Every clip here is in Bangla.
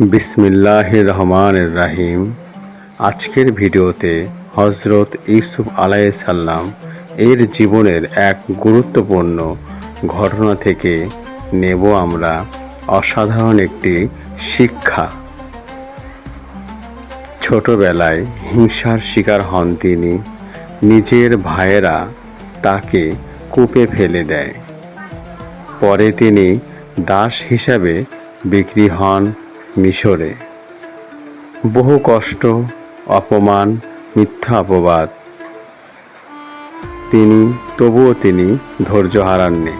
বিসমিল্লাহির রহমানির রহিম। আজকের ভিডিওতে হযরত ইউসুফ আলাইহিস সালাম এর জীবনের এক গুরুত্বপূর্ণ ঘটনা থেকে নেব আমরা অসাধারণ একটি শিক্ষা। ছোটবেলায় হিংসার শিকার হন তিনি। নিজের ভাইয়েরা তাকে কূপে ফেলে দেয়। পরে তিনি দাস হিসাবে বিক্রি হন মিশরে। বহু কষ্ট, অপমান, মিথ্যা অপবাদ তবুও তিনি ধৈর্য হারাননি।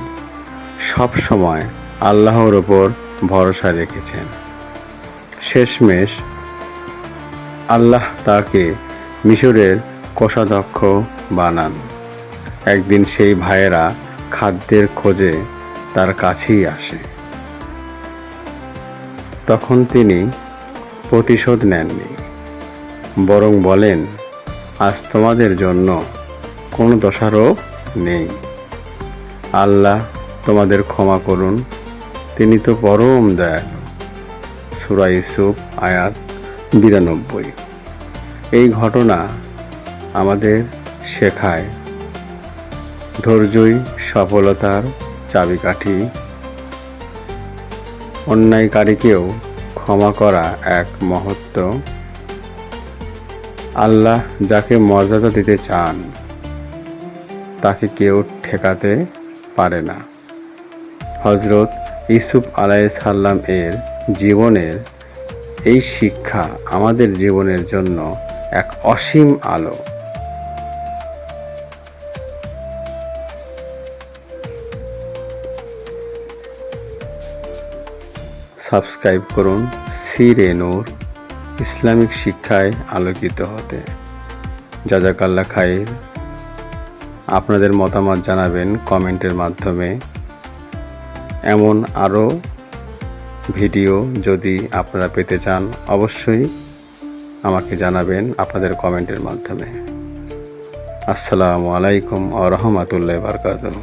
সব সময় আল্লাহর ওপর ভরসা রেখেছেন। শেষমেশ আল্লাহ তাকে মিশরের কোষাধ্যক্ষ বানান। একদিন সেই ভাইয়েরা খাদ্যের খোঁজে তার কাছেই আসে। তখন তিনি প্রতিশোধ নেননি, বরং বলেন, আজ তোমাদের জন্য কোনো দোষারোপ নেই। আল্লাহ তোমাদের ক্ষমা করুন, তিনি তো পরম দয়ালু। সূরা ইউসুফ আয়াত 92। এই ঘটনা আমাদের শেখায় ধৈর্যই সফলতার চাবিকাঠি। অন্যায়কারীকেও ক্ষমা করা এক মহত্ব। আল্লাহ যাকে মর্যাদা দিতে চান তাকে কেউ ঠেকাতে পারে না। হযরত ইউসুফ আলাইহিস সালাম এর জীবনের এই শিক্ষা আমাদের জীবনের জন্য এক অসীম আলো। সাবস্ক্রাইব করুন সিরে নূর, ইসলামিক শিক্ষায় আলোকিত হতে। জাযাকাল্লাহ খাইর। আপনাদের মতামত জানাবেন কমেন্টের মাধ্যমে। এমন আরও ভিডিও যদি আপনারা পেতে চান অবশ্যই আমাকে জানাবেন আপনাদের কমেন্টের মাধ্যমে। আসসালামু আলাইকুম ওয়া রাহমাতুল্লাহি ওয়া বারাকাতুহু।